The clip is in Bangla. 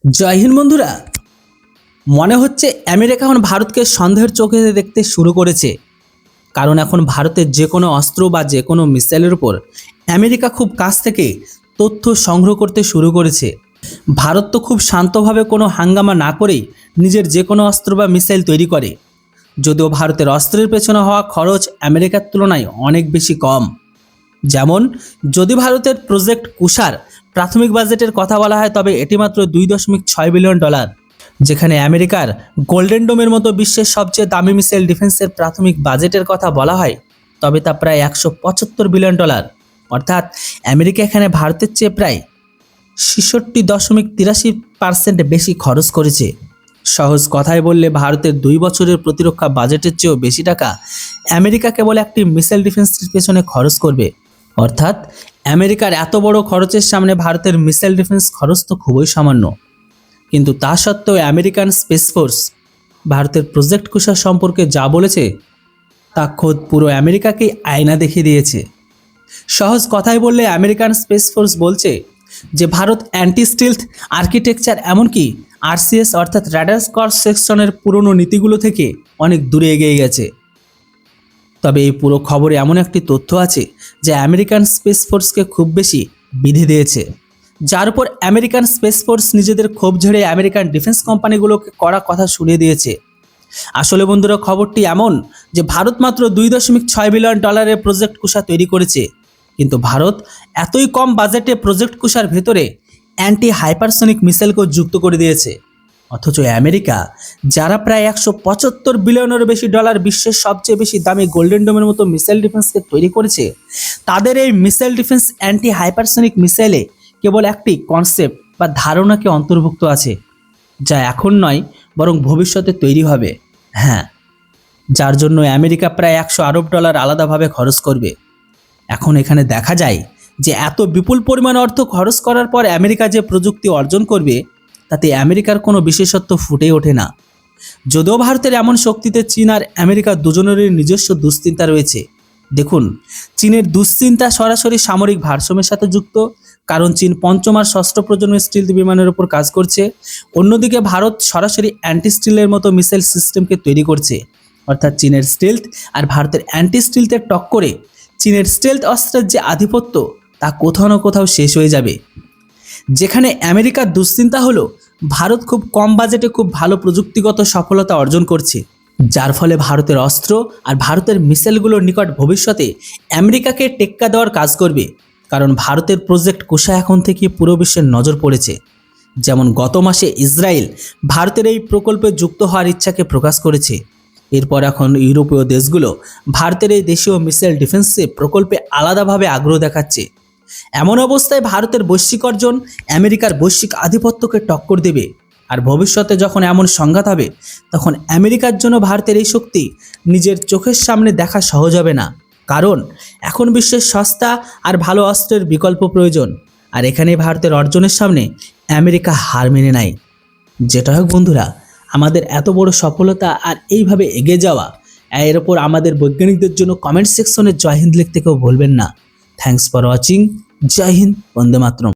জয় হিন্দ বন্ধুরা। মনে হচ্ছে আমেরিকা এখন ভারতকে সন্দেহের চোখে দেখতে শুরু করেছে, কারণ এখন ভারতের যে কোনো অস্ত্র বা যে কোনো মিসাইলের উপর আমেরিকা খুব কাছ থেকে তথ্য সংগ্রহ করতে শুরু করেছে। ভারত তো খুব শান্তভাবে কোনো হাঙ্গামা না করেই নিজের যে কোনো অস্ত্র বা মিসাইল তৈরি করে, যদিও ভারতের অস্ত্রের পেছনে হওয়া খরচ আমেরিকার তুলনায় অনেক বেশি কম। যেমন যদি ভারতের প্রজেক্ট কুষার প্রাথমিক বাজেটের কথা বলা হয়, তবে এটি মাত্র $2.6 বিলিয়ন, যেখানে আমেরিকার গোল্ডেন ডোমের মতো বিশ্বের সবচেয়ে দামি মিসাইল ডিফেন্সের প্রাথমিক বাজেটের কথা বলা হয়, তবে তা প্রায় $175 বিলিয়ন। অর্থাৎ আমেরিকা এখানে ভারতের চেয়ে প্রায় 66.83% বেশি খরচ করেছে। সহজ কথায় বললে ভারতের 2 বছরের প্রতিরক্ষা বাজেটের চেয়েও বেশি টাকা আমেরিকা কেবল একটি মিসাইল ডিফেন্সের পেছনে খরচ করবে। অর্থাৎ আমেরিকার এত বড় খরচের সামনে ভারতের মিসাইল ডিফেন্স খরচ তো খুবই সামান্য। কিন্তু তা সত্ত্বেও আমেরিকান স্পেস ফোর্স ভারতের প্রজেক্ট কুষার সম্পর্কে যা বলেছে তা খোদ পুরো আমেরিকাকেই আয়না দেখিয়ে দিয়েছে। সহজ কথায় বললে আমেরিকান স্পেস ফোর্স বলছে যে ভারত অ্যান্টি স্টিলথ আর্কিটেকচার, এমনকি আরসিএস অর্থাৎ রাডার ক্রস সেকশনের পুরনো নীতিগুলো থেকে অনেক দূরে এগিয়ে গেছে। তবে এই পুরো খবরে এমন একটি তথ্য আছে যে আমেরিকান স্পেস ফোর্সকে খুব বেশি বিধি দিয়েছে, যার উপর আমেরিকান স্পেস ফোর্স নিজেদের ক্ষোভ ঝেড়ে আমেরিকান ডিফেন্স কোম্পানিগুলোকে কড়া কথা শুনিয়ে দিয়েছে। আসলে বন্ধুরা, খবরটি এমন যে ভারত মাত্র $2.6 বিলিয়ন প্রজেক্ট কুষা তৈরি করেছে, কিন্তু ভারত এতই কম বাজেটে প্রজেক্ট কুষার ভেতরে অ্যান্টি হাইপারসনিক মিসাইলকেও যুক্ত করে দিয়েছে। অথচ আমেরিকা, যারা প্রায় $175 বিলিয়নেরও বেশি বিশ্বের সবচেয়ে বেশি দামি গোল্ডেন ডোমের মতো মিসাইল ডিফেন্সকে তৈরি করেছে, তাদের এই মিসাইল ডিফেন্স অ্যান্টি হাইপারসনিক মিসাইলে কেবল একটি কনসেপ্ট বা ধারণাকে অন্তর্ভুক্ত আছে, যা এখন নয় বরং ভবিষ্যতে তৈরি হবে। হ্যাঁ, যার জন্য আমেরিকা প্রায় $100 আলাদাভাবে খরচ করবে। এখন এখানে দেখা যায় যে এত বিপুল পরিমাণ অর্থ খরচ করার পর আমেরিকা যে প্রযুক্তি অর্জন করবে, তাতে আমেরিকার কোনো বিশেষত্ব ফুটে ওঠে না। যদিও ভারতের এমন শক্তিতে চীন আর আমেরিকা দুজনেরই নিজস্ব দুশ্চিন্তা রয়েছে। দেখুন, চীনের দুশ্চিন্তা সরাসরি সামরিক ভারসাম্যের সাথে যুক্ত, কারণ চীন পঞ্চম আর ষষ্ঠ প্রজন্মের স্টিলথ বিমানের উপর কাজ করছে। অন্যদিকে ভারত সরাসরি অ্যান্টি স্টিলের মতো মিসাইল সিস্টেমকে তৈরি করছে। অর্থাৎ চীনের স্টিলথ আর ভারতের অ্যান্টি স্টিলথের টক্করে চীনের স্টিলথ অস্ত্রের যে আধিপত্য তা কোথাও না কোথাও শেষ হয়ে যাবে। যেখানে আমেরিকার দুশ্চিন্তা হলো ভারত খুব কম বাজেটে খুব ভালো প্রযুক্তিগত সফলতা অর্জন করছে, যার ফলে ভারতের অস্ত্র আর ভারতের মিসাইলগুলোর নিকট ভবিষ্যতে আমেরিকাকে টেক্কা দেওয়ার কাজ করবে। কারণ ভারতের প্রজেক্ট কুষা এখন থেকে পুরো বিশ্বের নজর পড়েছে। যেমন গত মাসে ইসরায়েল ভারতের এই প্রকল্পে যুক্ত হওয়ার ইচ্ছাকে প্রকাশ করেছে। এরপর এখন ইউরোপীয় দেশগুলো ভারতের এই দেশীয় মিসাইল ডিফেন্সে প্রকল্পে আলাদাভাবে আগ্রহ দেখাচ্ছে। এমন অবস্থায় ভারতের বৈশ্বিক অর্জন আমেরিকার বৈশ্বিক আধিপত্যকে টক্কর দেবে। আর ভবিষ্যতে যখন এমন সংঘাত হবে, তখন আমেরিকার জন্য ভারতের এই শক্তি নিজের চোখের সামনে দেখা সহজ হবে না। কারণ এখন বিশ্বের সস্তা আর ভালো অস্ত্রের বিকল্প প্রয়োজন, আর এখানে ভারতের অর্জনের সামনে আমেরিকা হার মেনে নেয়। যেটা হোক বন্ধুরা, আমাদের এত বড় সফলতা আর এইভাবে এগিয়ে যাওয়া, এর ওপর আমাদের বৈজ্ঞানিকদের জন্য কমেন্ট সেকশনে জয় হিন্দ লিখতে কেউ ভুলবেন না। Thanks for watching. জয় হিন্দ, বন্দে মাতরম।